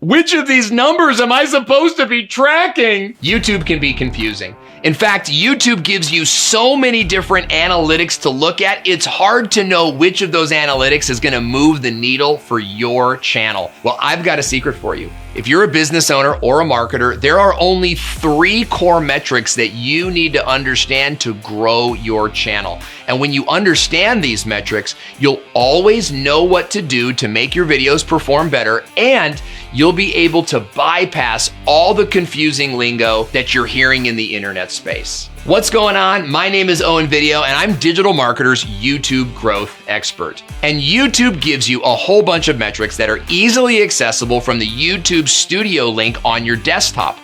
Which of these numbers am I supposed to be tracking? YouTube can be confusing. In fact, YouTube gives you so many different analytics to look at, it's hard to know which of those analytics is gonna move the needle for your channel. Well, I've got a secret for you. If you're a business owner or a marketer, there are only 3 core metrics that you need to understand to grow your channel. And when you understand these metrics, you'll always know what to do to make your videos perform better, and you'll be able to bypass all the confusing lingo that you're hearing in the internet space. What's going on? My name is Owen Video, and I'm Digital Marketer's YouTube growth expert. And YouTube gives you a whole bunch of metrics that are easily accessible from the YouTube Studio link on your desktop.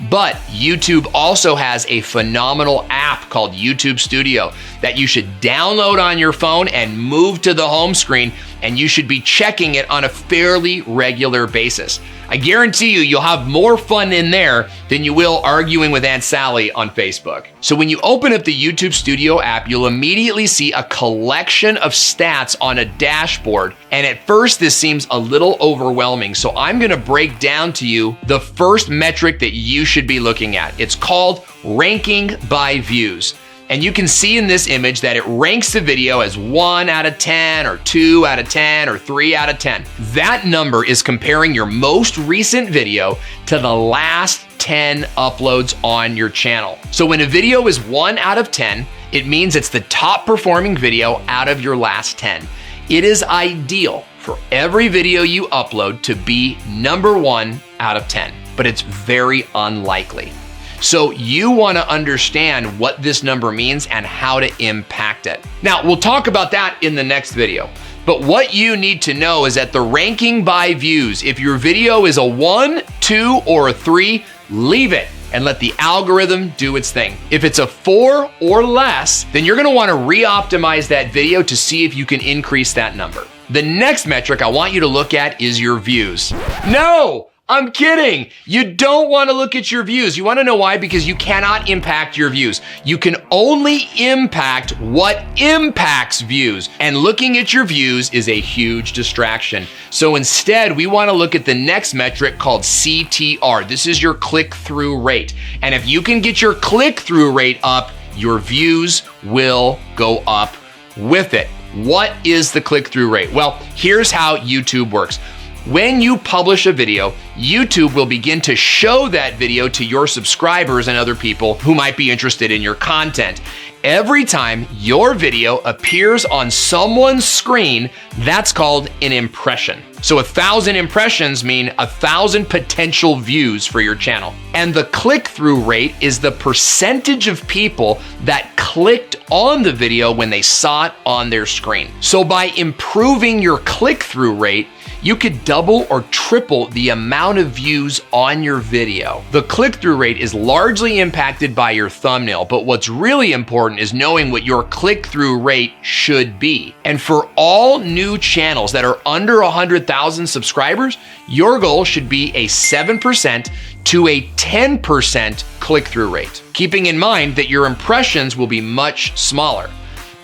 But YouTube also has a phenomenal app called YouTube Studio that you should download on your phone and move to the home screen, and you should be checking it on a fairly regular basis. I guarantee you'll have more fun in there than you will arguing with Aunt Sally on Facebook. So when you open up the YouTube Studio app, you'll immediately see a collection of stats on a dashboard. And at first, this seems a little overwhelming. So I'm gonna break down to you the first metric that you should be looking at. It's called ranking by views. And you can see in this image that it ranks the video as 1 out of 10 or 2 out of 10 or 3 out of 10. That number is comparing your most recent video to the last 10 uploads on your channel. So when a video is 1 out of 10, it means it's the top performing video out of your last 10. It is ideal for every video you upload to be number 1 out of 10, but it's very unlikely. So you want to understand what this number means and how to impact it. Now, we'll talk about that in the next video. But what you need to know is that the ranking by views, if your video is a 1, 2, or a 3, leave it and let the algorithm do its thing. If it's a 4 or less, then you're going to want to re-optimize that video to see if you can increase that number. The next metric I want you to look at is your views. No! I'm kidding. You don't want to look at your views. You want to know why? Because you cannot impact your views. You can only impact what impacts views. And looking at your views is a huge distraction. So instead, we want to look at the next metric called CTR. This is your click-through rate. And if you can get your click-through rate up, your views will go up with it. What is the click-through rate? Well, here's how YouTube works. When you publish a video, YouTube will begin to show that video to your subscribers and other people who might be interested in your content. Every time your video appears on someone's screen, that's called an impression. So 1,000 impressions mean 1,000 potential views for your channel. And the click-through rate is the percentage of people that clicked on the video when they saw it on their screen. So by improving your click-through rate, you could double or triple the amount of views on your video. The click-through rate is largely impacted by your thumbnail, but what's really important is knowing what your click-through rate should be. And for all new channels that are under 100,000 subscribers, your goal should be a 7% to a 10% click-through rate, keeping in mind that your impressions will be much smaller.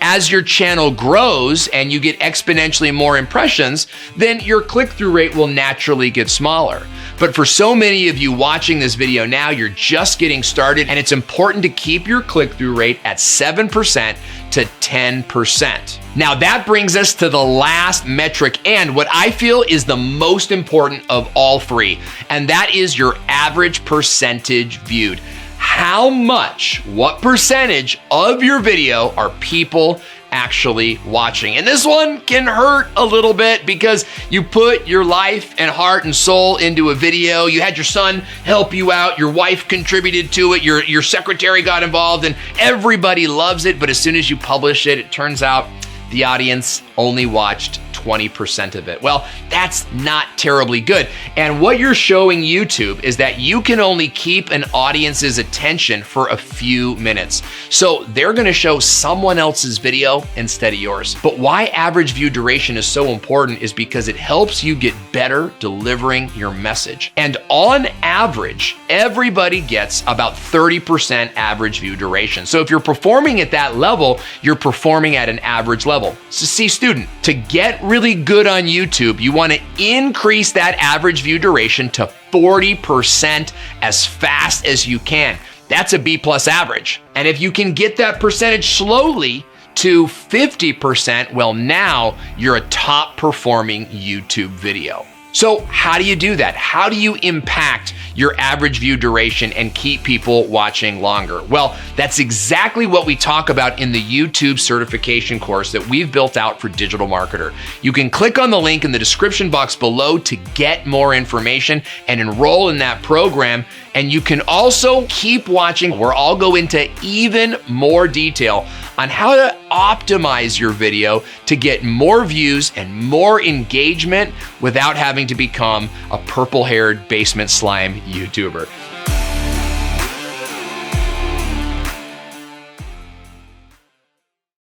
As your channel grows and you get exponentially more impressions, then your click-through rate will naturally get smaller. But for so many of you watching this video now, you're just getting started, and it's important to keep your click-through rate at 7% to 10%. Now that brings us to the last metric and what I feel is the most important of all 3, and that is your average percentage viewed. How much, what percentage of your video are people actually watching? And this one can hurt a little bit because you put your life and heart and soul into a video. You had your son help you out. Your wife contributed to it. Your secretary got involved and everybody loves it. But as soon as you publish it, it turns out the audience only watched 20% of it. Well, that's not terribly good. And what you're showing YouTube is that you can only keep an audience's attention for a few minutes. So they're gonna show someone else's video instead of yours. But why average view duration is so important is because it helps you get better delivering your message. And on average, everybody gets about 30% average view duration. So if you're performing at that level, you're performing at an average level. So see, student, to get really good on YouTube, you want to increase that average view duration to 40% as fast as you can. That's a B+ average. And if you can get that percentage slowly to 50%, well, now you're a top performing YouTube video. So how do you do that? How do you impact your average view duration and keep people watching longer? Well, that's exactly what we talk about in the YouTube certification course that we've built out for Digital Marketer. You can click on the link in the description box below to get more information and enroll in that program. And you can also keep watching where I'll go into even more detail on how to optimize your video to get more views and more engagement without having to become a purple-haired basement slime YouTuber.